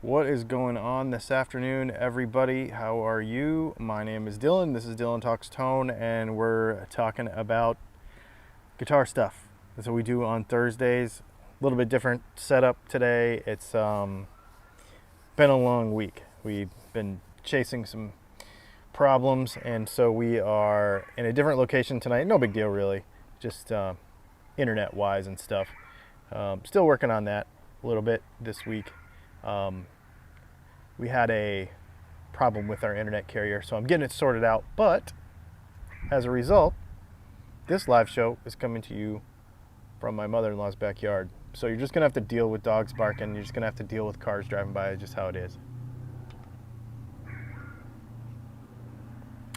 What is going on this afternoon, everybody? How are you? My name is Dylan. This is Dylan Talks Tone, and we're talking about guitar stuff. That's what we do on Thursdays. A little bit different setup today. It's been a long week. We've been chasing some problems, and so we are in a different location tonight. No big deal, really. Just internet-wise and stuff. Still working on that a little bit this week. We had a problem with our internet carrier, so I'm getting it sorted out. But as a result, this live show is coming to you from my mother-in-law's backyard. So you're just gonna have to deal with dogs barking. You're just gonna have to deal with cars driving by. Just how it is.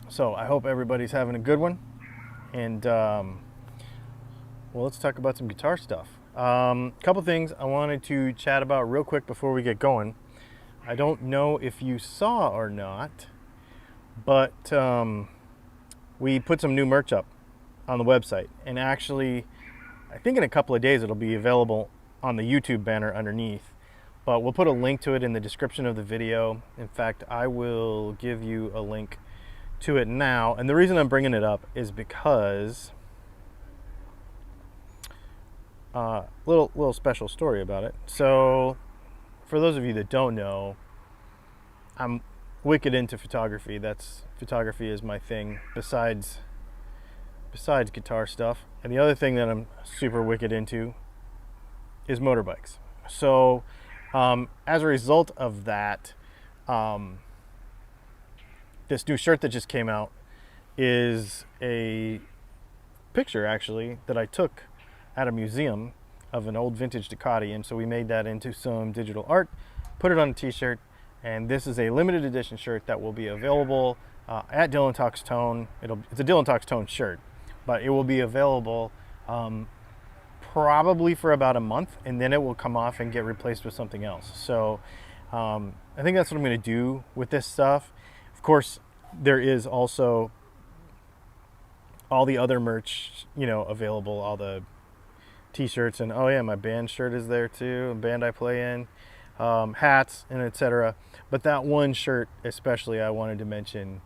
So I hope everybody's having a good one. And well, let's talk about some guitar stuff. Couple things I wanted to chat about real quick before we get going. I don't know if you saw or not, but we put some new merch up on the website, and actually I think in a couple of days it'll be available on the YouTube banner underneath, but we'll put a link to it in the description of the video. In fact, I will give you a link to it now, and the reason I'm bringing it up is because little special story about it. So for those of you that don't know, I'm wicked into photography. Photography is my thing besides guitar stuff. And the other thing that I'm super wicked into is motorbikes. So as a result of that, this new shirt that just came out is a picture actually that I took at a museum of an old vintage Ducati, and so we made that into some digital art, put it on a t-shirt, and this is a limited edition shirt that will be available at Dylan Talks Tone. It's a Dylan Talks Tone shirt, but it will be available probably for about a month, and then it will come off and get replaced with something else. So I think that's what I'm going to do with this stuff. Of course, there is also all the other merch, available, all the t-shirts, and oh yeah, my band shirt is there too, a band I play in, hats, and etc. But that one shirt especially I wanted to mention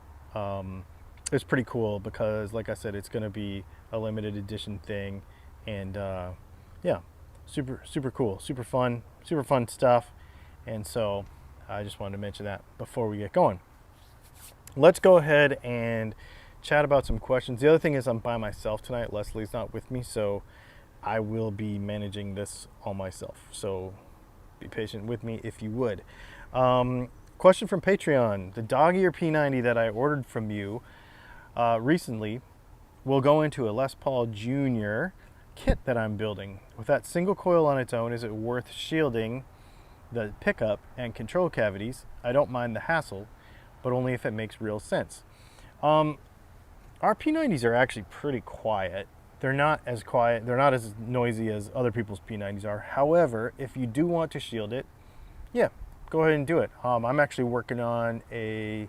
is pretty cool because, like I said, it's going to be a limited edition thing, and yeah, super cool, super fun stuff. And so I just wanted to mention that before we get going. Let's go ahead and chat about some questions. The other thing is I'm by myself tonight. Leslie's not with me, so I will be managing this all myself. So be patient with me if you would. Question from Patreon. The dog ear P90 that I ordered from you recently will go into a Les Paul Jr. kit that I'm building. With that single coil on its own, is it worth shielding the pickup and control cavities? I don't mind the hassle, but only if it makes real sense. Our P90s are actually pretty quiet. They're not as quiet, they're not as noisy as other people's P90s are. However, if you do want to shield it, yeah, go ahead and do it. I'm actually working on a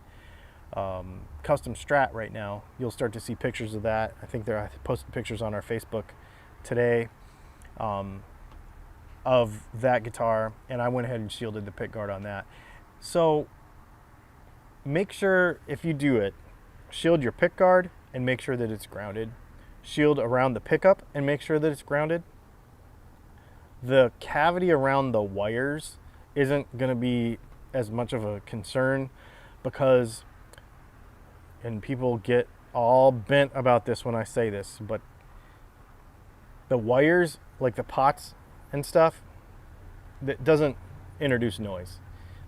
custom Strat right now. You'll start to see pictures of that. I posted pictures on our Facebook today of that guitar, and I went ahead and shielded the pickguard on that. So make sure, if you do it, shield your pickguard and make sure that it's grounded. Shield around the pickup and make sure that it's grounded. The cavity around the wires isn't going to be as much of a concern because, and people get all bent about this when I say this, but the wires, like the pots and stuff, that doesn't introduce noise.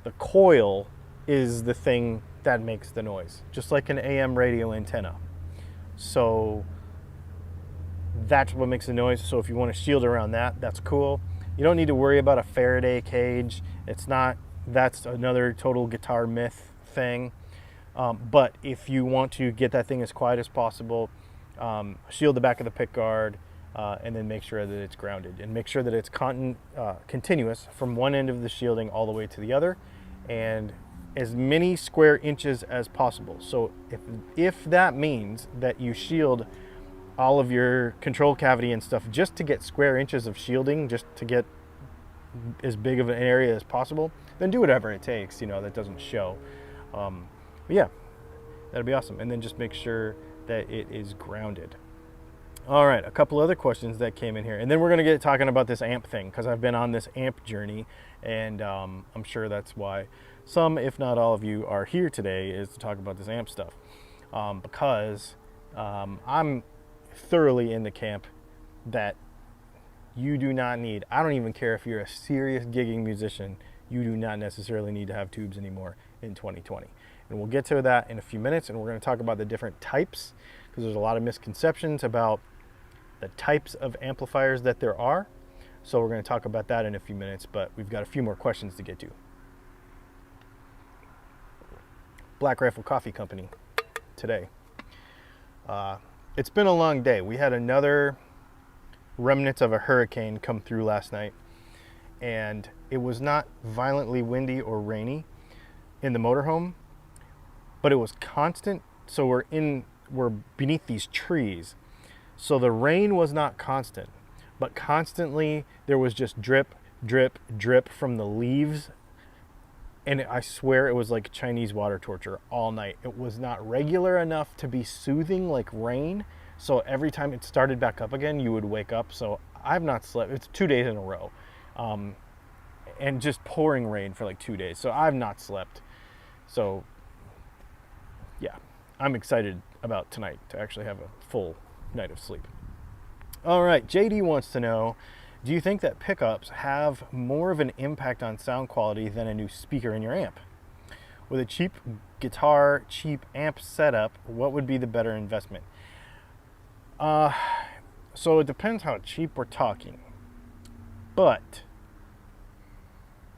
The coil is the thing that makes the noise, just like an AM radio antenna. So that's what makes the noise. So if you want to shield around that, that's cool. You don't need to worry about a Faraday cage. That's another total guitar myth thing. But if you want to get that thing as quiet as possible, shield the back of the pickguard, and then make sure that it's grounded, and make sure that it's continuous from one end of the shielding all the way to the other, and as many square inches as possible. So if that means that you shield all of your control cavity and stuff just to get square inches of shielding, just to get as big of an area as possible, then do whatever it takes, that doesn't show. But yeah, that'd be awesome. And then just make sure that it is grounded. All right, a couple other questions that came in here, and then we're going to get talking about this amp thing, because I've been on this amp journey, and I'm sure that's why some, if not all of you, are here today, is to talk about this amp stuff. Because I'm thoroughly in the camp that you do not need, I don't even care if you're a serious gigging musician, you do not necessarily need to have tubes anymore in 2020. And we'll get to that in a few minutes, and we're going to talk about the different types, because there's a lot of misconceptions about the types of amplifiers that there are. So we're going to talk about that in a few minutes, but we've got a few more questions to get to. Black Rifle Coffee Company today. It's been a long day. We had another remnants of a hurricane come through last night, and it was not violently windy or rainy in the motorhome, but it was constant. So we're beneath these trees, so the rain was not constant, but constantly there was just drip, drip, drip from the leaves. And I swear it was like Chinese water torture all night. It was not regular enough to be soothing like rain. So every time it started back up again, you would wake up. So I've not slept. It's 2 days in a row. And just pouring rain for like 2 days. So I've not slept. So yeah, I'm excited about tonight to actually have a full night of sleep. All right, JD wants to know, do you think that pickups have more of an impact on sound quality than a new speaker in your amp? With a cheap guitar, cheap amp setup, what would be the better investment? So it depends how cheap we're talking. But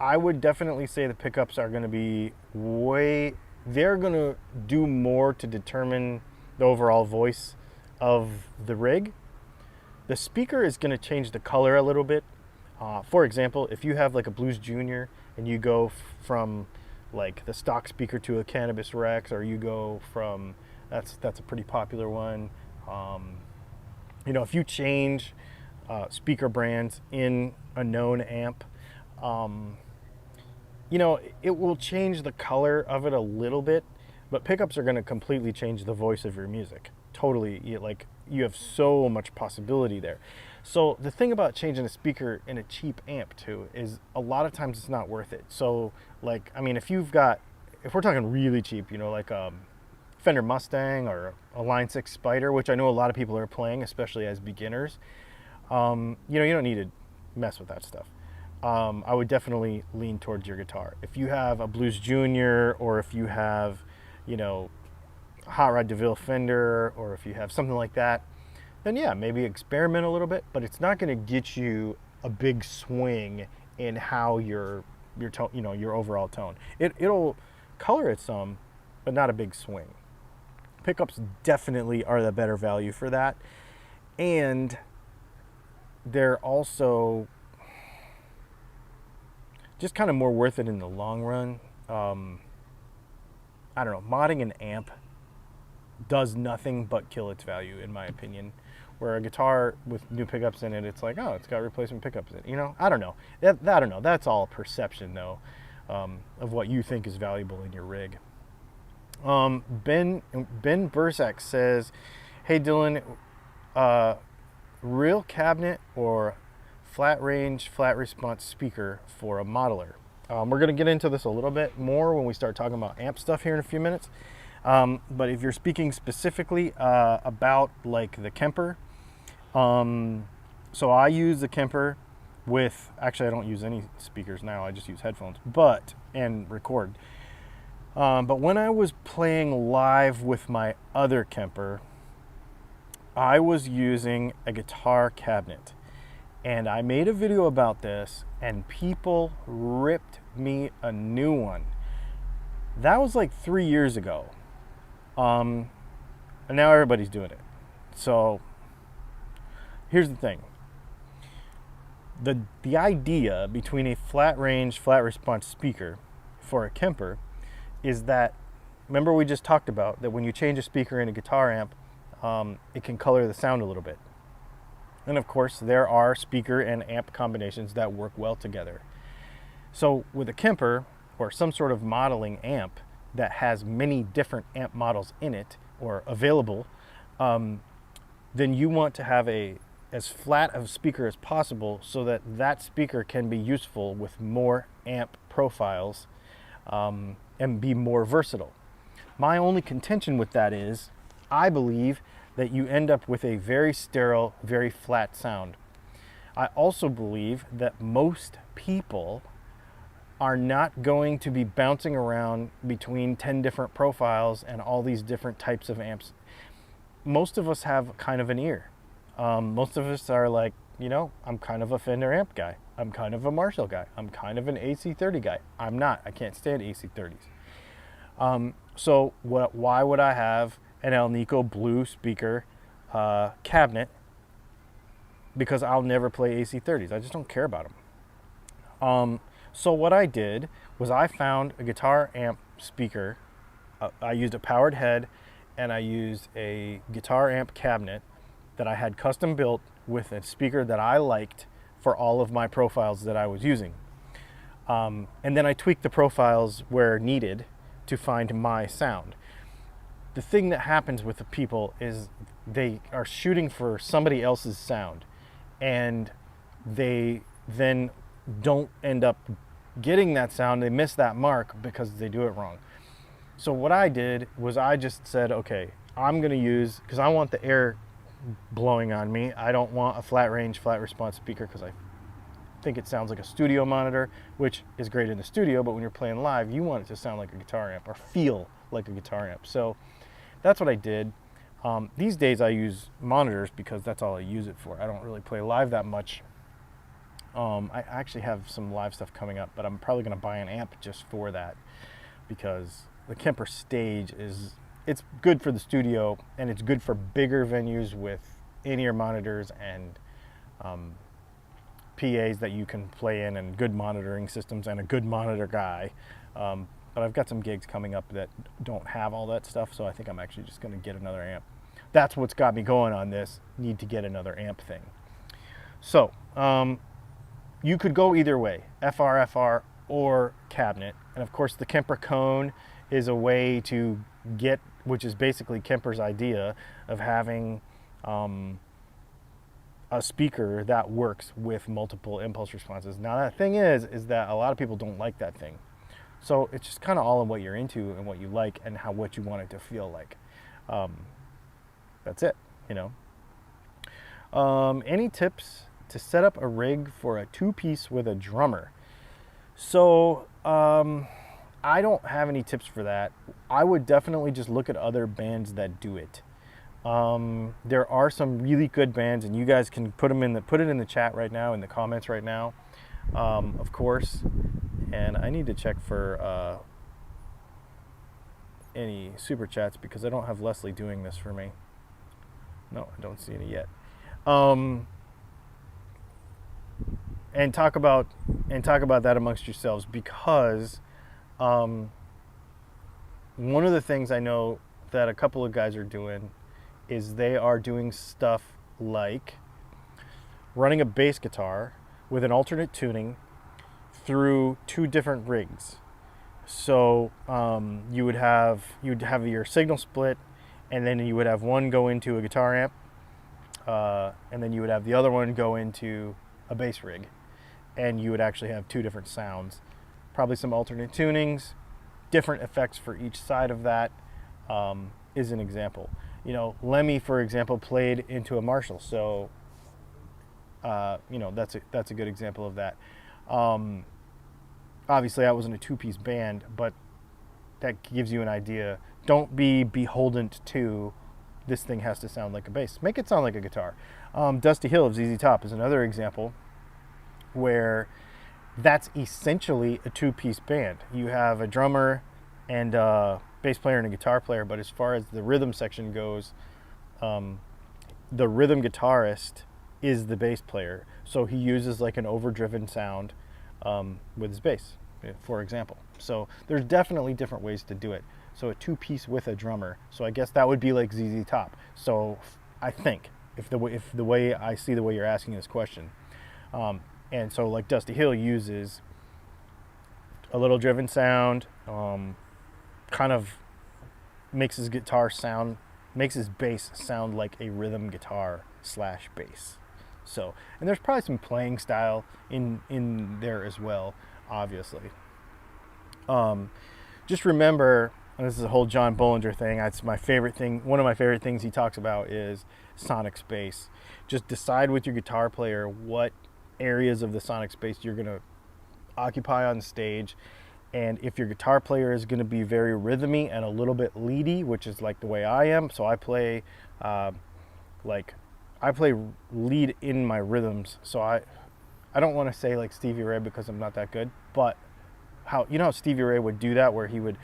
I would definitely say the pickups are going to be they're going to do more to determine the overall voice of the rig. The speaker is going to change the color a little bit. For example, if you have like a Blues Junior and you go from like the stock speaker to a Cannabis Rex, or you go from, that's a pretty popular one. If you change speaker brands in a known amp, it will change the color of it a little bit, but pickups are going to completely change the voice of your music. Totally, you have so much possibility there. So the thing about changing a speaker in a cheap amp too is a lot of times it's not worth it. So if we're talking really cheap, like a Fender Mustang or a Line 6 Spider, which I know a lot of people are playing, especially as beginners, you don't need to mess with that stuff. I would definitely lean towards your guitar. If you have a Blues Junior, or if you have, Hot Rod DeVille Fender, or if you have something like that, then yeah, maybe experiment a little bit, but it's not going to get you a big swing in how your tone, your overall tone. It'll color it some, but not a big swing. Pickups definitely are the better value for that, and they're also just kind of more worth it in the long run. I don't know, modding an amp does nothing but kill its value, in my opinion. Where a guitar with new pickups in it, it's like, oh, it's got replacement pickups in it. I don't know. I don't know. That's all perception, though, of what you think is valuable in your rig. Ben Bursak says, hey, Dylan, real cabinet or flat range, flat response speaker for a modeler? We're going to get into this a little bit more when we start talking about amp stuff here in a few minutes. But if you're speaking specifically about like the Kemper, so I use the Kemper with, actually I don't use any speakers now, I just use headphones, and record. But when I was playing live with my other Kemper, I was using a guitar cabinet. And I made a video about this, and people ripped me a new one. That was like 3 years ago. And now everybody's doing it. So here's the thing. The idea between a flat range, flat response speaker for a Kemper is that, remember we just talked about that when you change a speaker in a guitar amp, it can color the sound a little bit. And of course, there are speaker and amp combinations that work well together. So with a Kemper or some sort of modeling amp that has many different amp models in it or available, then you want to have as flat of a speaker as possible so that that speaker can be useful with more amp profiles, and be more versatile. My only contention with that is, I believe that you end up with a very sterile, very flat sound. I also believe that most people are not going to be bouncing around between 10 different profiles and all these different types of amps. Most of us have kind of an ear. Most of us are like, I'm kind of a Fender amp guy. I'm kind of a Marshall guy. I'm kind of an AC30 guy. I'm not. I can't stand AC30s. So why would I have an Alnico Blue speaker cabinet? Because I'll never play AC30s. I just don't care about them. So what I did was I found a guitar amp speaker. I used a powered head, and I used a guitar amp cabinet that I had custom built with a speaker that I liked for all of my profiles that I was using. And then I tweaked the profiles where needed to find my sound. The thing that happens with the people is they are shooting for somebody else's sound, and they then don't end up getting that sound. They miss that mark because they do it wrong. So what I did was I just said, okay, I'm going to use, because I want the air blowing on me. I don't want a flat range, flat response speaker because I think it sounds like a studio monitor, which is great in the studio, but when you're playing live, you want it to sound like a guitar amp or feel like a guitar amp. So that's what I did. These days I use monitors because that's all I use it for. I don't really play live that much. I actually have some live stuff coming up, but I'm probably going to buy an amp just for that, because the Kemper Stage it's good for the studio, and it's good for bigger venues with in-ear monitors and PAs that you can play in, and good monitoring systems, and a good monitor guy. But I've got some gigs coming up that don't have all that stuff, so I think I'm actually just going to get another amp. That's what's got me going on this, need to get another amp thing. So you could go either way, FR or cabinet. And of course the Kemper Cone is a way to get, which is basically Kemper's idea of having a speaker that works with multiple impulse responses. Now the thing is that a lot of people don't like that thing. So it's just kind of all in what you're into and what you like and what you want it to feel like. That's it, Any tips to set up a rig for a two-piece with a drummer? So I don't have any tips for that. I would definitely just look at other bands that do it. There are some really good bands, and you guys can put it in the chat right now, in the comments right now, of course. And I need to check for any super chats because I don't have Leslie doing this for me. No, I don't see any yet. And talk about that amongst yourselves, because one of the things I know that a couple of guys are doing is they are doing stuff like running a bass guitar with an alternate tuning through two different rigs. So you'd have your signal split, and then you would have one go into a guitar amp, and then you would have the other one go into a bass rig, and you would actually have two different sounds, probably some alternate tunings, different effects for each side of that. Is an example. Lemmy, for example, played into a Marshall, so that's a good example of that. Obviously, I wasn't a two-piece band, but that gives you an idea. Don't be beholden to this thing has to sound like a bass. Make it sound like a guitar. Dusty Hill of ZZ Top is another example where that's essentially a two-piece band. You have a drummer and a bass player and a guitar player, but as far as the rhythm section goes, the rhythm guitarist is the bass player. So he uses like an overdriven sound with his bass, for example. So there's definitely different ways to do it. So a two-piece with a drummer. So I guess that would be like ZZ Top. So I think. if the way I see the way you're asking this question. And so like Dusty Hill uses a little driven sound, kind of makes his bass sound like a rhythm guitar / bass. So, and there's probably some playing style in there as well, obviously. Just remember, and this is a whole John Bollinger thing, that's my favorite thing. One of my favorite things he talks about is sonic space. Just decide with your guitar player what areas of the sonic space you're going to occupy on stage. And if your guitar player is going to be very rhythmy and a little bit leady, which is like the way I am, so I play lead in my rhythms. So I don't want to say like Stevie Ray because I'm not that good, but how Stevie Ray would do that, where he would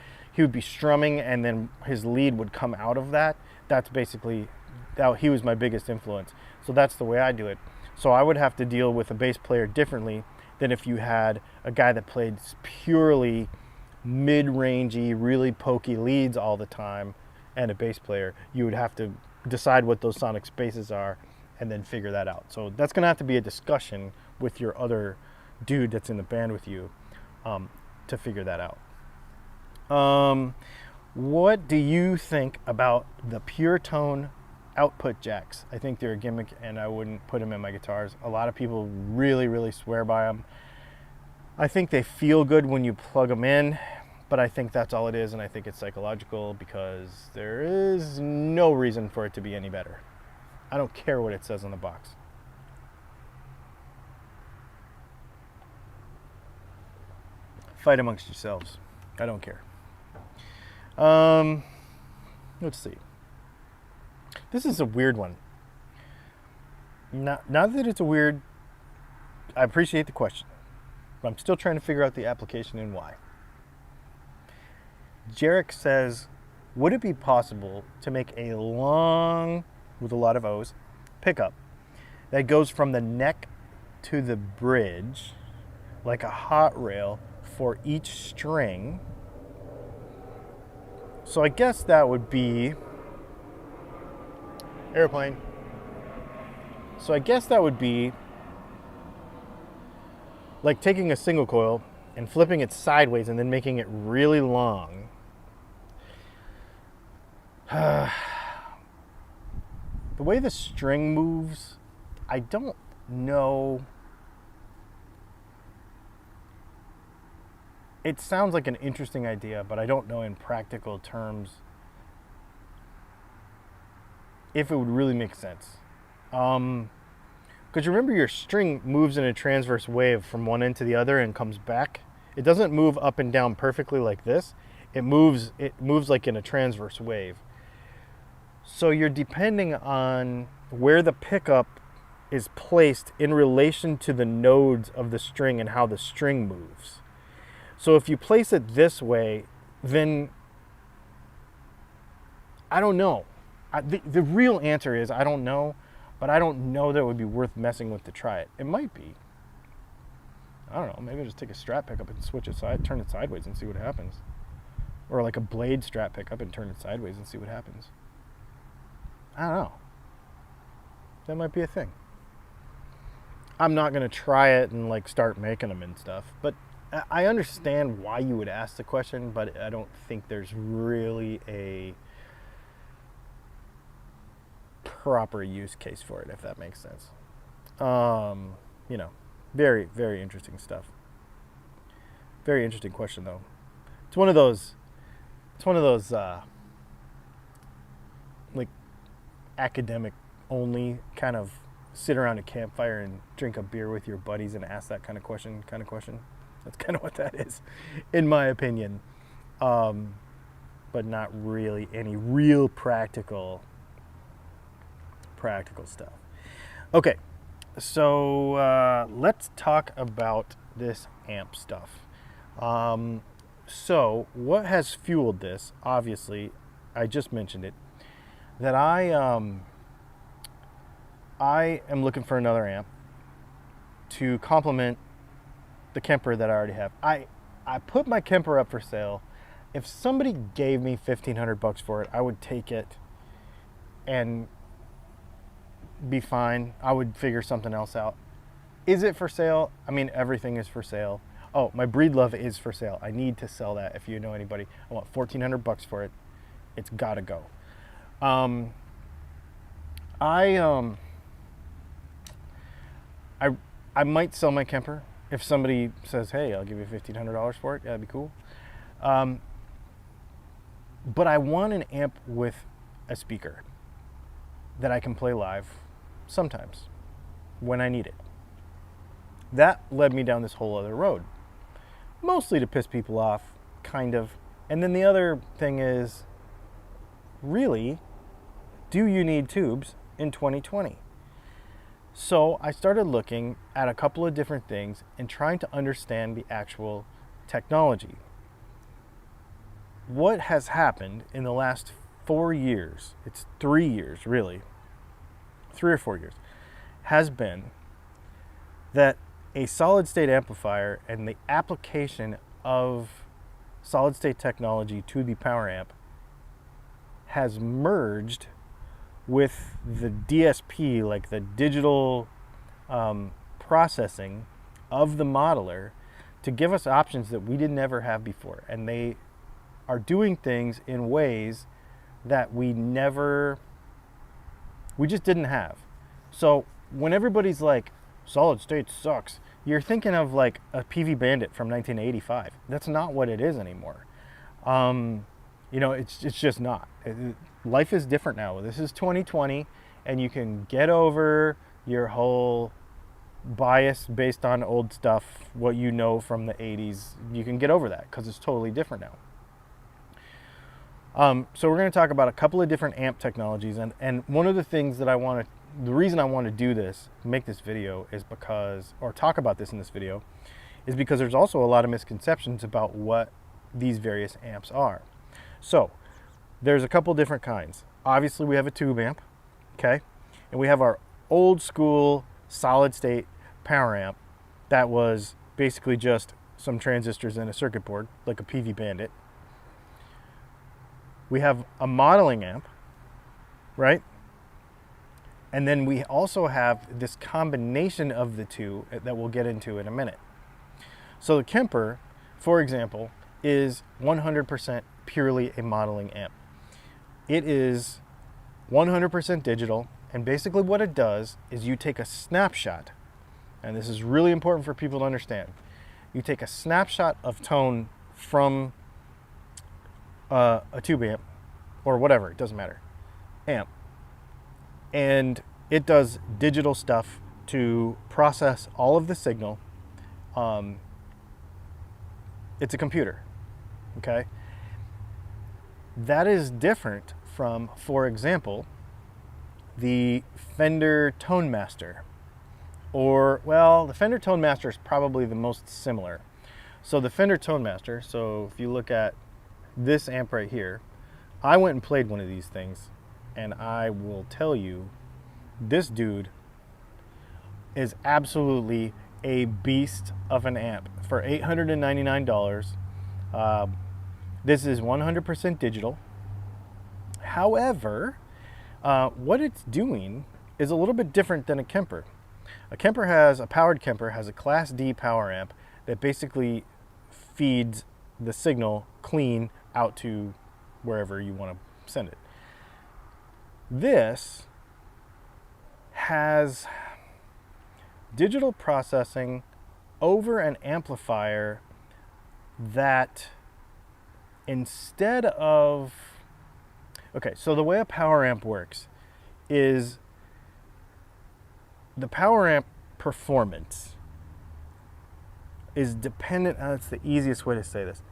be strumming and then his lead would come out of that. That's basically how he was my biggest influence. So that's the way I do it. So I would have to deal with a bass player differently than if you had a guy that played purely mid-rangey, really pokey leads all the time, and a bass player. You would have to decide what those sonic spaces are and then figure that out. So that's going to have to be a discussion with your other dude that's in the band with you to figure that out. What do you think about the pure tone output jacks? I think they're a gimmick and I wouldn't put them in my guitars. A lot of people really, really swear by them. I think they feel good when you plug them in, but I think that's all it is, and I think it's psychological because there is no reason for it to be any better. I don't care what it says on the box. Fight amongst yourselves. I don't care. Let's see. This is a weird one. Not that it's a weird, I appreciate the question, but I'm still trying to figure out the application and why. Jarek says, would it be possible to make a long, with a lot of O's, pickup that goes from the neck to the bridge, like a hot rail for each string? So I guess that would be airplane. So I guess that would be like taking a single coil and flipping it sideways and then making it really long. The way the string moves, I don't know. It sounds like an interesting idea, but I don't know in practical terms if it would really make sense. Because remember, your string moves in a transverse wave from one end to the other and comes back. It doesn't move up and down perfectly like this. It moves like in a transverse wave. So you're depending on where the pickup is placed in relation to the nodes of the string and how the string moves. So if you place it this way, then I don't know. The real answer is I don't know, but I don't know that it would be worth messing with to try it. It might be. I don't know. Maybe I'll just take a Strat pickup and switch it turn it sideways and see what happens. Or like a Blade Strat pickup and turn it sideways and see what happens. I don't know. That might be a thing. I'm not going to try it and like start making them and stuff, but I understand why you would ask the question, but I don't think there's really a proper use case for it, if that makes sense. Very, very interesting stuff. Very interesting question, though. It's one of those like academic only kind of sit around a campfire and drink a beer with your buddies and ask that kind of question. That's kind of what that is, in my opinion. But not really any real practical stuff. Okay, so let's talk about this amp stuff. So what has fueled this? Obviously, I just mentioned it, that I am looking for another amp to complement the Kemper that I already have. I put my Kemper up for sale. If somebody gave me $1,500 for it, I would take it and be fine. I would figure something else out. Is it for sale? I mean, everything is for sale. Oh, my Breedlove is for sale. I need to sell that. If you know anybody, I want 1,400 bucks for it. It's gotta go. I might sell my Kemper if somebody says, "Hey, I'll give you $1,500 for it." Yeah, that'd be cool. But I want an amp with a speaker that I can play live sometimes when I need it. That led me down this whole other road, mostly to piss people off, kind of. And then the other thing is, really, do you need tubes in 2020? So I started looking at a couple of different things and trying to understand the actual technology. What has happened in the last 4 years, it's 3 years really, 3 or 4 years, has been that a solid state amplifier and the application of solid state technology to the power amp has merged with the DSP, like the digital processing of the modeler, to give us options that we didn't ever have before. And they are doing things in ways that we just didn't have. So when everybody's like, solid state sucks, you're thinking of like a PV Bandit from 1985. That's not what it is anymore. You know, it's just not. Life is different now. This is 2020, and you can get over your whole bias based on old stuff, what you know from the 80s. You can get over that because it's totally different now. So we're going to talk about a couple of different amp technologies, and one of the things that the reason I want to do this, make this video, is because, or talk about this in this video, is because there's also a lot of misconceptions about what these various amps are. So there's a couple different kinds. Obviously we have a tube amp, okay? And we have our old school solid state power amp that was basically just some transistors and a circuit board, like a PV Bandit. We have a modeling amp, right? And then we also have this combination of the two that we'll get into in a minute. So the Kemper, for example, is 100% purely a modeling amp. It is 100% digital, and basically what it does is you take a snapshot, and this is really important for people to understand. You take a snapshot of tone from a tube amp, or whatever, it doesn't matter, amp, and it does digital stuff to process all of the signal. It's a computer, okay? That is different from, for example, the Fender Tone Master. Or, well, the Fender Tone Master is probably the most similar. So the Fender Tone Master, so if you look at this amp right here, I went and played one of these things, and I will tell you, this dude is absolutely a beast of an amp. For $899, this is 100% digital. However, what it's doing is a little bit different than a Kemper. A powered Kemper has a Class D power amp that basically feeds the signal clean out to wherever you want to send it. This has digital processing over an amplifier that, instead of, okay, so the way a power amp works is the power amp performance is dependent, that's the easiest way to say this.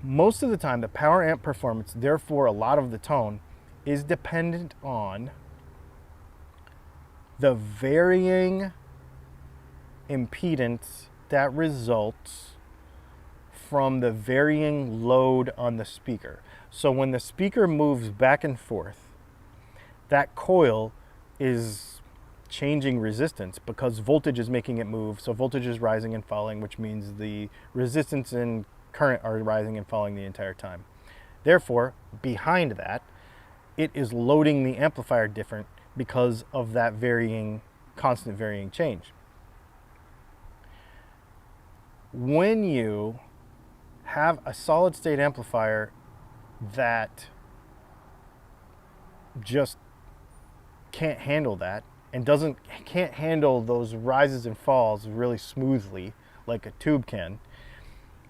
Most of the time, the power amp performance, therefore a lot of the tone, is dependent on the varying impedance that results from the varying load on the speaker. So when the speaker moves back and forth, that coil is changing resistance because voltage is making it move. So voltage is rising and falling, which means the resistance and current are rising and falling the entire time. Therefore, behind that, it is loading the amplifier different because of that constant varying change. When you have a solid state amplifier that just can't handle that and can't handle those rises and falls really smoothly like a tube can,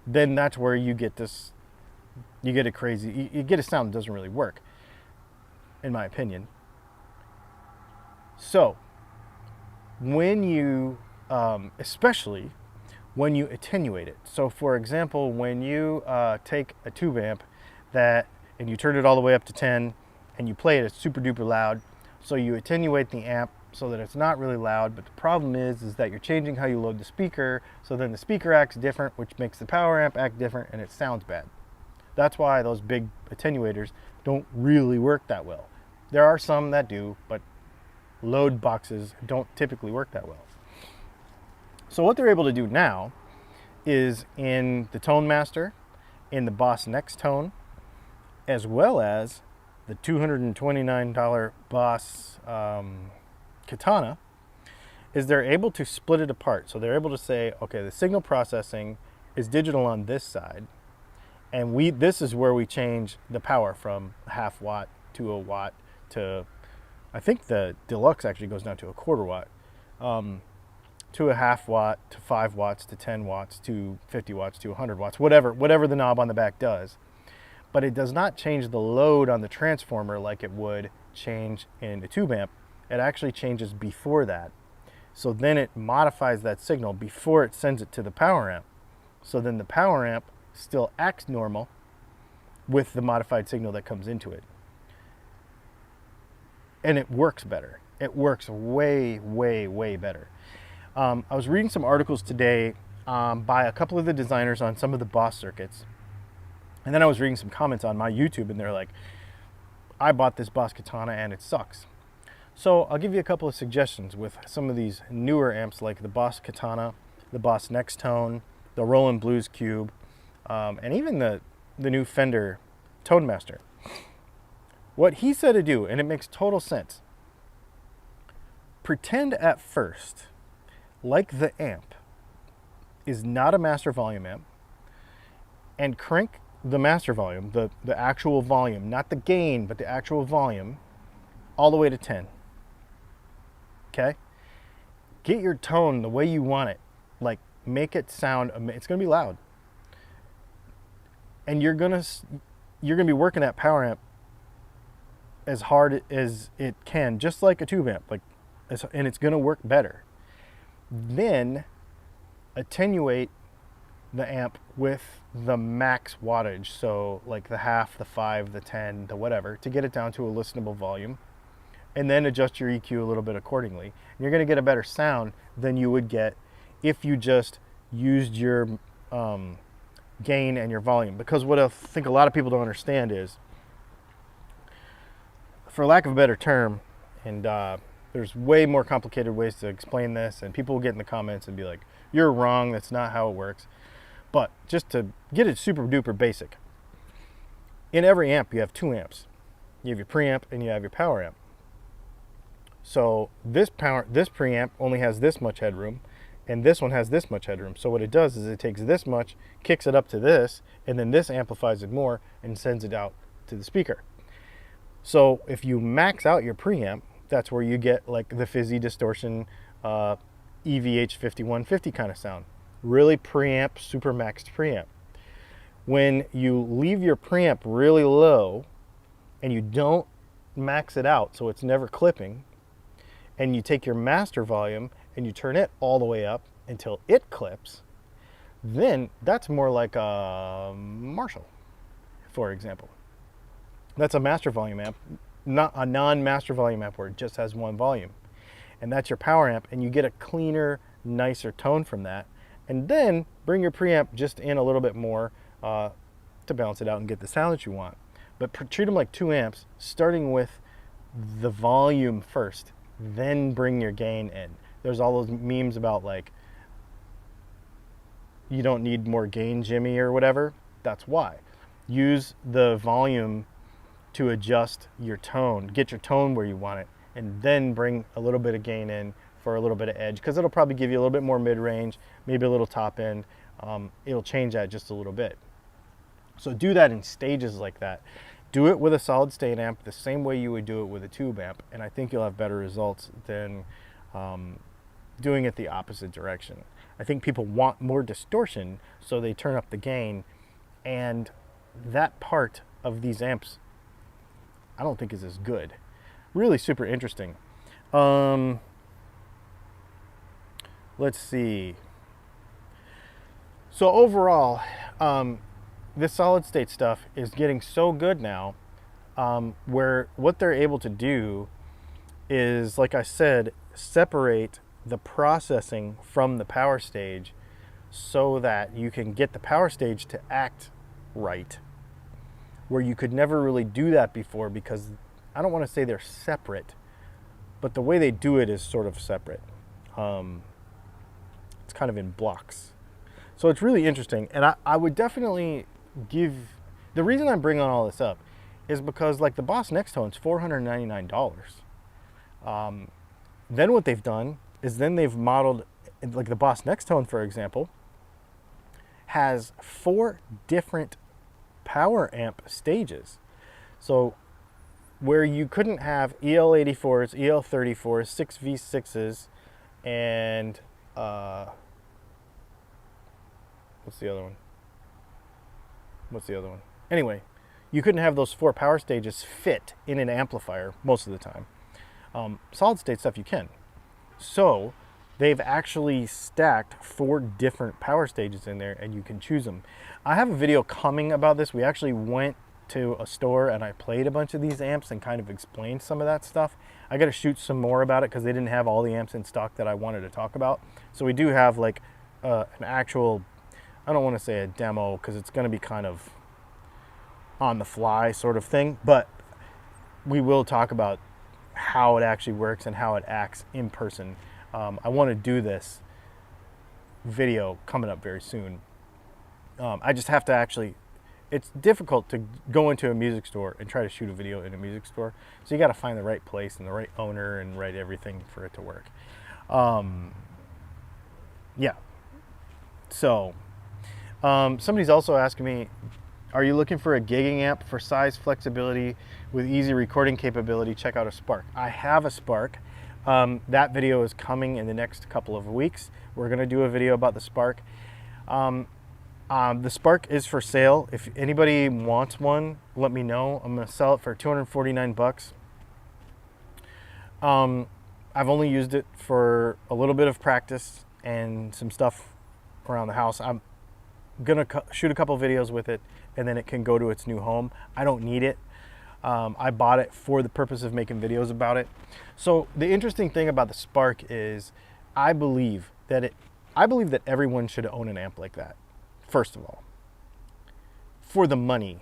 then that's where you get a crazy, you get a sound that doesn't really work, in my opinion. So when you, especially when you attenuate it. So for example, when you take a tube amp and you turn it all the way up to 10 and you play it, it's super duper loud. So you attenuate the amp so that it's not really loud, but the problem is that you're changing how you load the speaker, so then the speaker acts different, which makes the power amp act different, and it sounds bad. That's why those big attenuators don't really work that well. There are some that do, but load boxes don't typically work that well. So what they're able to do now is in the Tone Master, in the Boss Next Tone, as well as the $229 Boss Katana, is they're able to split it apart. So they're able to say, okay, the signal processing is digital on this side, and this is where we change the power from a half watt to a watt to, I think the Deluxe actually goes down to a quarter watt, to a half watt, to 5 watts, to 10 watts, to 50 watts, to 100 watts, whatever the knob on the back does. But it does not change the load on the transformer like it would change in a tube amp. It actually changes before that. So then it modifies that signal before it sends it to the power amp. So then the power amp still acts normal with the modified signal that comes into it. And it works better. It works way, way, way better. I was reading some articles today by a couple of the designers on some of the Boss circuits. And then I was reading some comments on my YouTube, and they're like, I bought this Boss Katana and it sucks. So I'll give you a couple of suggestions with some of these newer amps like the Boss Katana, the Boss Next Tone, the Roland Blues Cube, and even the new Fender Tone Master. What he said to do, and it makes total sense, pretend at first like the amp is not a master volume amp, and crank the master volume, the actual volume, not the gain, but the actual volume, all the way to 10. Okay? Get your tone the way you want it. Like, make it sound, it's going to be loud. And you're going to be working that power amp as hard as it can, just like a tube amp, and it's going to work better. Then attenuate the amp with the max wattage, so like the half, the 5, the 10, the whatever, to get it down to a listenable volume, and then adjust your EQ a little bit accordingly. And you're going to get a better sound than you would get if you just used your gain and your volume. Because what I think a lot of people don't understand is, for lack of a better term, and there's way more complicated ways to explain this, and people will get in the comments and be like, you're wrong, that's not how it works. But just to get it super duper basic, in every amp you have 2 amps. You have your preamp and you have your power amp. So this preamp only has this much headroom, and this one has this much headroom. So what it does is it takes this much, kicks it up to this, and then this amplifies it more and sends it out to the speaker. So if you max out your preamp, that's where you get like the fizzy distortion EVH5150 kind of sound. Really preamp, super maxed preamp. When you leave your preamp really low and you don't max it out so it's never clipping, and you take your master volume and you turn it all the way up until it clips, then that's more like a Marshall, for example. That's a master volume amp, not a non-master volume amp where it just has one volume. And that's your power amp, and you get a cleaner, nicer tone from that. And then bring your preamp just in a little bit more to balance it out and get the sound that you want. But treat them like 2 amps, starting with the volume first, then bring your gain in. There's all those memes about like, you don't need more gain, Jimmy, or whatever. That's why. Use the volume to adjust your tone, get your tone where you want it, and then bring a little bit of gain in for a little bit of edge, because it'll probably give you a little bit more mid-range, maybe a little top end. It'll change that just a little bit. So do that in stages like that. Do it with a solid state amp the same way you would do it with a tube amp, and I think you'll have better results than doing it the opposite direction. I think people want more distortion, so they turn up the gain, and that part of these amps I don't think is as good. Really super interesting. Let's see. So overall, this solid state stuff is getting so good now, where what they're able to do is, like I said, separate the processing from the power stage so that you can get the power stage to act right, where you could never really do that before, because I don't want to say they're separate, but the way they do it is sort of separate. It's kind of in blocks. So it's really interesting, and I would definitely give, the reason I'm bringing all this up is because, like, the Boss Next Tone's $499. Then what they've done is then they've modeled, like the Boss Next Tone, for example, has 4 different power amp stages. So where you couldn't have EL84s, EL34s, 6V6s, and what's the other one? Anyway, you couldn't have those 4 power stages fit in an amplifier most of the time. Solid state stuff you can. So they've actually stacked 4 different power stages in there, and you can choose them. I have a video coming about this. We actually went to a store and I played a bunch of these amps and kind of explained some of that stuff. I got to shoot some more about it because they didn't have all the amps in stock that I wanted to talk about. So we do have like an actual, I don't want to say a demo because it's going to be kind of on the fly sort of thing, but we will talk about how it actually works and how it acts in person. I want to do this video coming up very soon. I just have to actually, it's difficult to go into a music store and try to shoot a video in a music store. So you got to find the right place and the right owner and right everything for it to work. Yeah. So somebody's also asking me, are you looking for a gigging amp for size, flexibility, with easy recording capability? Check out a Spark. I have a Spark. That video is coming in the next couple of weeks. We're going to do a video about the Spark. The Spark is for sale. If anybody wants one, let me know. I'm going to sell it for $249. I've only used it for a little bit of practice and some stuff around the house. I'm going to shoot a couple videos with it, and then it can go to its new home. I don't need it. I bought it for the purpose of making videos about it. So the interesting thing about the Spark is I believe that everyone should own an amp like that. First of all, for the money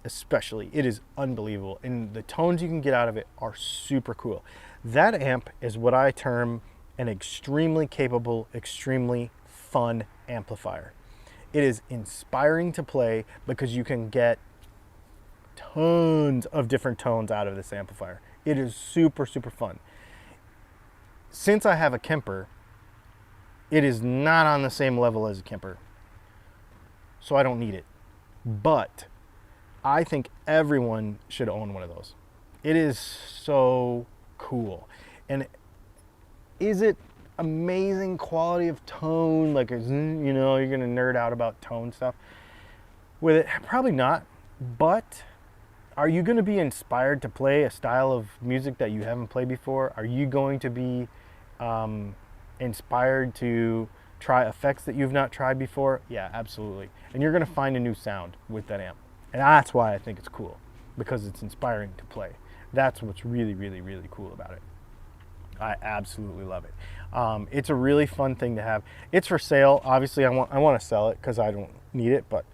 especially, it is unbelievable, and the tones you can get out of it are super cool. That amp is what I term an extremely capable, extremely fun amplifier. It is inspiring to play because you can get tons of different tones out of this amplifier. It is super, super fun. Since I have a Kemper, it is not on the same level as a Kemper, so I don't need it. But I think everyone should own one of those. It is so cool. And is it amazing quality of tone? Like, you know, you're gonna nerd out about tone stuff with it? Probably not. But are you going to be inspired to play a style of music that you haven't played before? Are you going to be inspired to try effects that you've not tried before? Yeah, absolutely. And you're going to find a new sound with that amp. And that's why I think it's cool, because it's inspiring to play. That's what's really, really, really cool about it. I absolutely love it. It's a really fun thing to have. It's for sale. Obviously, I want to sell it because I don't need it, but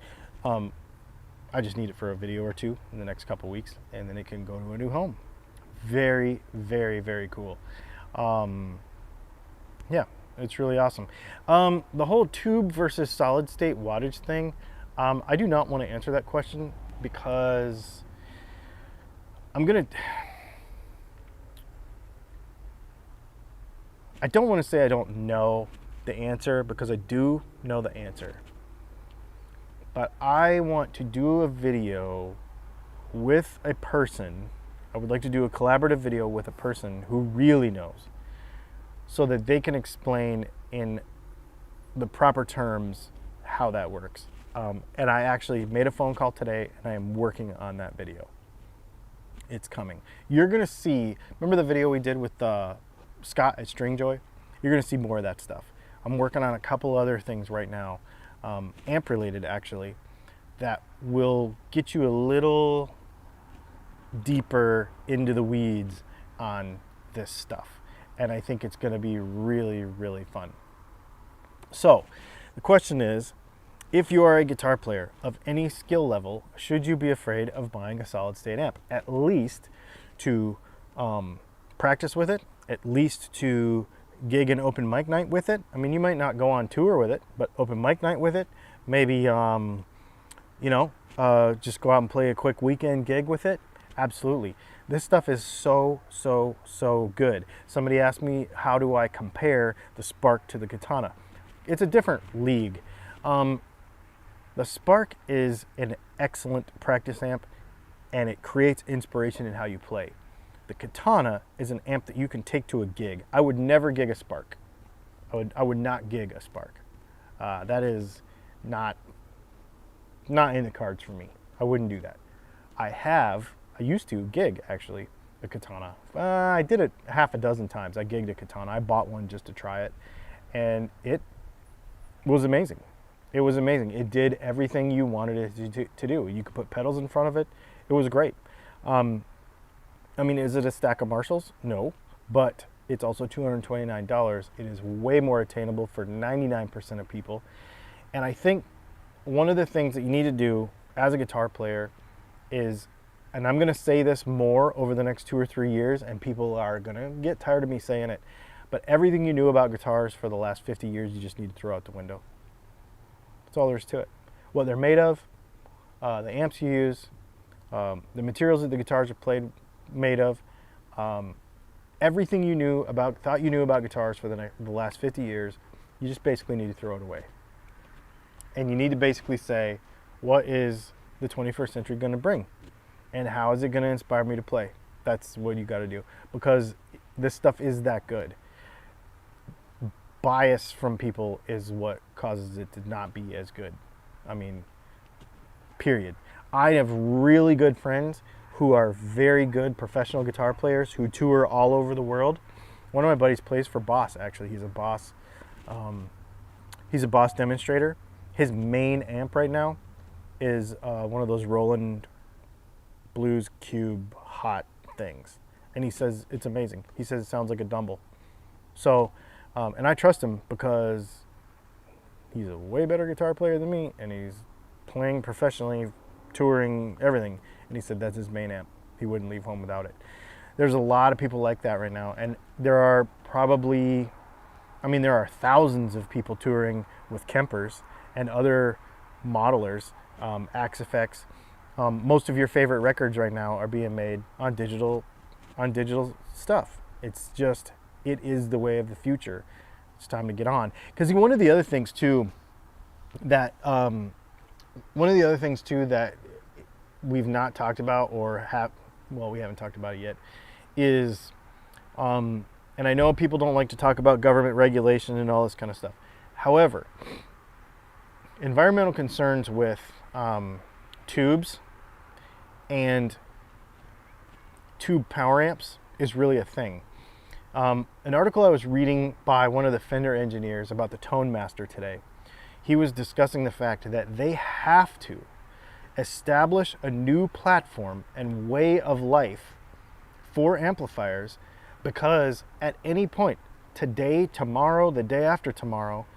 I just need it for a video or two in the next couple weeks, and then it can go to a new home. Very, very, very cool. Yeah, it's really awesome. The whole tube versus solid state wattage thing, I do not want to answer that question because I don't want to say I don't know the answer, because I do know the answer. But I want to do a video with a person. I would like to do a collaborative video with a person who really knows, so that they can explain in the proper terms how that works. And I actually made a phone call today, and I am working on that video. It's coming. You're gonna see, remember the video we did with Scott at Stringjoy? You're gonna see more of that stuff. I'm working on a couple other things right now, amp related actually, that will get you a little deeper into the weeds on this stuff. And I think it's gonna be really, really fun. So the question is, if you are a guitar player of any skill level, should you be afraid of buying a solid state amp? At least to practice with it, at least to gig an open mic night with it. I mean, you might not go on tour with it, but open mic night with it, maybe, just go out and play a quick weekend gig with it. Absolutely. This stuff is so, so, so good. Somebody asked me, how do I compare the Spark to the Katana? It's a different league. The Spark is an excellent practice amp, and it creates inspiration in how you play. The Katana is an amp that you can take to a gig. I would never gig a Spark. I would not gig a Spark. That is not in the cards for me. I wouldn't do that. I used to gig actually a Katana. I did it half a dozen times. I gigged a Katana. I bought one just to try it, and it was amazing. It was amazing. It did everything you wanted it to do. You could put pedals in front of it. It was great. I mean, is it a stack of Marshalls? No, but it's also $229. It is way more attainable for 99% of people. And I think one of the things that you need to do as a guitar player is, and I'm gonna say this more over the next 2 or 3 years, and people are gonna get tired of me saying it, but everything you knew about guitars for the last 50 years, you just need to throw out the window. That's all there is to it. What they're made of, the amps you use, the materials that the guitars are made of, everything thought you knew about guitars for the last 50 years, you just basically need to throw it away. And you need to basically say, what is the 21st century going to bring? And how is it going to inspire me to play? That's what you got to do, because this stuff is that good. Bias from people is what causes it to not be as good. I mean, period. I have really good friends who are very good professional guitar players who tour all over the world. One of my buddies plays for Boss, actually. He's a Boss demonstrator. His main amp right now is one of those Roland Blues Cube hot things. And he says it's amazing. He says it sounds like a Dumble. So, and I trust him because he's a way better guitar player than me, and he's playing professionally, touring, everything. And he said that's his main amp. He wouldn't leave home without it. There's a lot of people like that right now, and there are thousands of people touring with Kempers and other modelers, Axe Effects. Most of your favorite records right now are being made on digital stuff. It is the way of the future. It's time to get on. Because one of the other things too that we've not talked about, or we haven't talked about it yet, is, and I know people don't like to talk about government regulation and all this kind of stuff. However, environmental concerns with tubes and tube power amps is really a thing. An article I was reading by one of the Fender engineers about the Tone Master today, he was discussing the fact that they have to establish a new platform and way of life for amplifiers, because at any point, today, tomorrow, the day after tomorrow,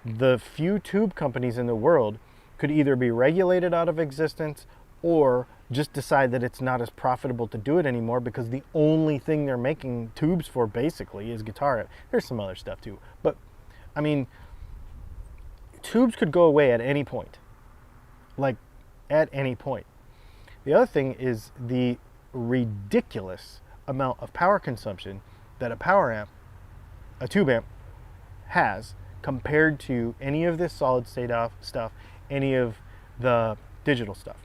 the few tube companies in the world could either be regulated out of existence or just decide that it's not as profitable to do it anymore, because the only thing they're making tubes for basically is guitar. There's some other stuff too, but I mean, tubes could go away at any point, like at any point. The other thing is the ridiculous amount of power consumption that a power amp a tube amp has compared to any of this solid state stuff, any of the digital stuff.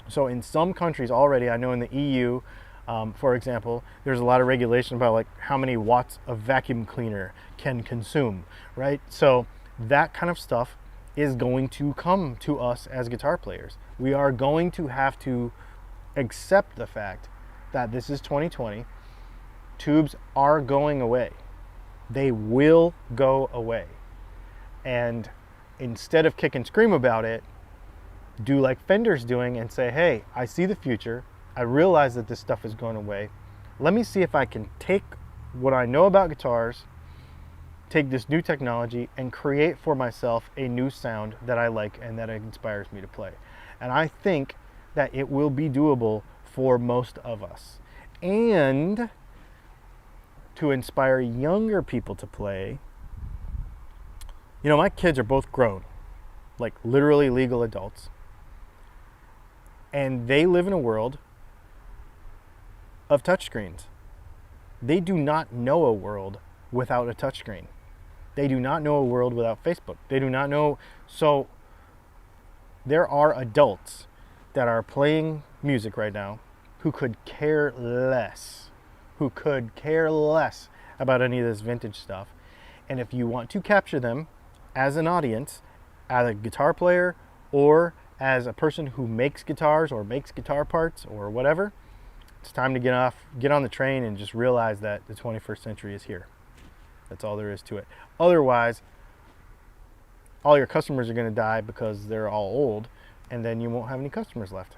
So in some countries already, I know in the EU, for example, there's a lot of regulation about like how many watts a vacuum cleaner can consume, right? So that kind of stuff is going to come to us as guitar players. We are going to have to accept the fact that this is 2020. Tubes are going away. They will go away. And instead of kick and scream about it, do like Fender's doing and say, hey, I see the future. I realize that this stuff is going away. Let me see if I can take what I know about guitars, take this new technology, and create for myself a new sound that I like and that inspires me to play. And I think that it will be doable for most of us. And to inspire younger people to play, you know, my kids are both grown, like literally legal adults. And they live in a world of touchscreens. They do not know a world without a touchscreen. They do not know a world without Facebook. They do not know. So there are adults that are playing music right now who could care less, about any of this vintage stuff. And if you want to capture them as an audience, as a guitar player, or as a person who makes guitars or makes guitar parts or whatever, it's time to get on the train and just realize that the 21st century is here. That's all there is to it. Otherwise, all your customers are going to die because they're all old, and then you won't have any customers left.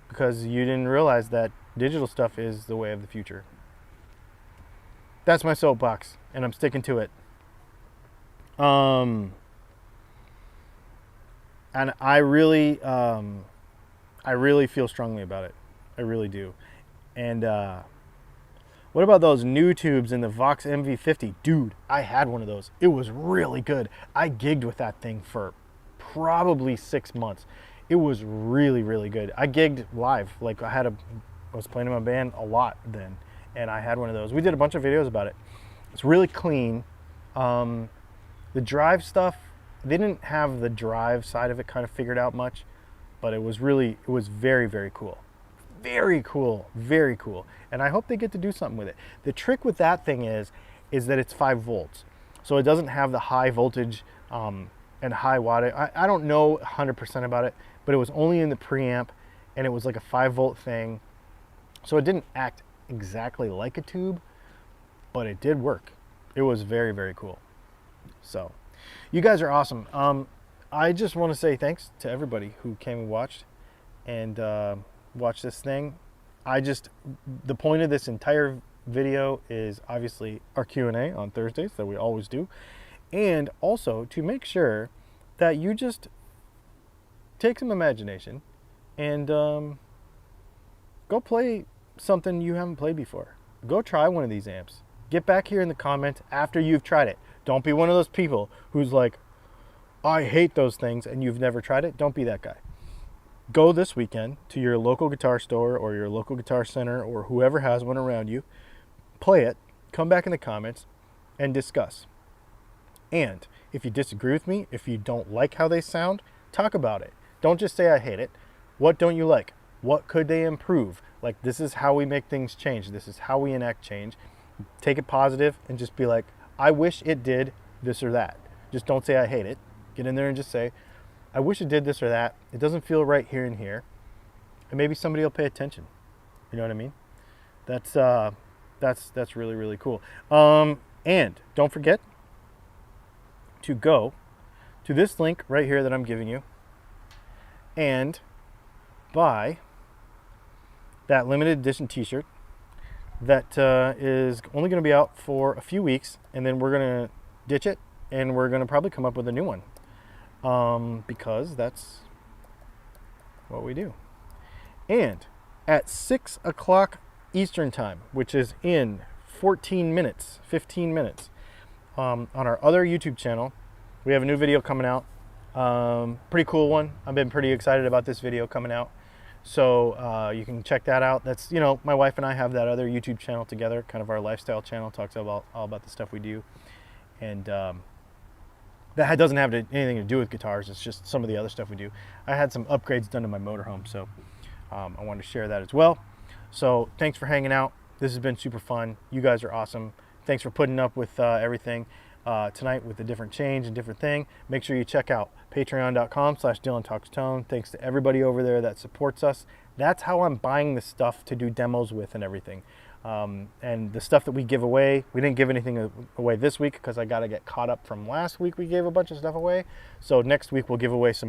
Because you didn't realize that digital stuff is the way of the future. That's my soapbox, and I'm sticking to it. And I really feel strongly about it. I really do. And what about those new tubes in the Vox MV50? Dude, I had one of those. It was really good. I gigged with that thing for probably 6 months. It was really, really good. I gigged live. Like I was playing in my band a lot then, and I had one of those. We did a bunch of videos about it. It's really clean. The drive stuff, they didn't have the drive side of it kind of figured out much, but it was very, very cool. Very cool, very cool. And I hope they get to do something with it. The trick with that thing is that it's 5 volts. So it doesn't have the high voltage and high wattage. I don't know 100% about it, but it was only in the preamp, and it was like a 5 volt thing. So it didn't act exactly like a tube, but it did work. It was very, very cool. So you guys are awesome. I just want to say thanks to everybody who came and watched this thing. The point of this entire video is obviously our Q&A on Thursdays that we always do, and also to make sure that you just take some imagination and go play something you haven't played before. Go try one of these amps. Get back here in the comments after you've tried it. Don't be one of those people who's like, I hate those things, and you've never tried it. Don't be that guy. Go this weekend to your local guitar store or your local guitar center or whoever has one around you. Play it. Come back in the comments and discuss. And if you disagree with me, if you don't like how they sound, talk about it. Don't just say I hate it. What don't you like? What could they improve? Like, this is how we make things change. This is how we enact change. Take it positive and just be like, I wish it did this or that. Just don't say I hate it. Get in there and just say, I wish it did this or that. It doesn't feel right here and here. And maybe somebody will pay attention. You know what I mean? That's really, really cool. And don't forget to go to this link right here that I'm giving you and buy that limited edition t-shirt that is only going to be out for a few weeks, and then we're going to ditch it and we're going to probably come up with a new one, because that's what we do. And at 6 o'clock Eastern time, which is in 15 minutes, on our other YouTube channel, we have a new video coming out. Pretty cool one. I've been pretty excited about this video coming out. So you can check that out. That's, you know, my wife and I have that other YouTube channel together, kind of our lifestyle channel, talks about all about the stuff we do. And that doesn't have anything to do with guitars. It's just some of the other stuff we do. I had some upgrades done to my motorhome, so I wanted to share that as well. So thanks for hanging out. This has been super fun. You guys are awesome. Thanks for putting up with everything tonight with a different change and different thing. Make sure you check out patreon.com/DylanTalksTone. Thanks to everybody over there that supports us. That's how I'm buying the stuff to do demos with and everything. And the stuff that we give away, we didn't give anything away this week because I got to get caught up from last week. We gave a bunch of stuff away. So next week we'll give away some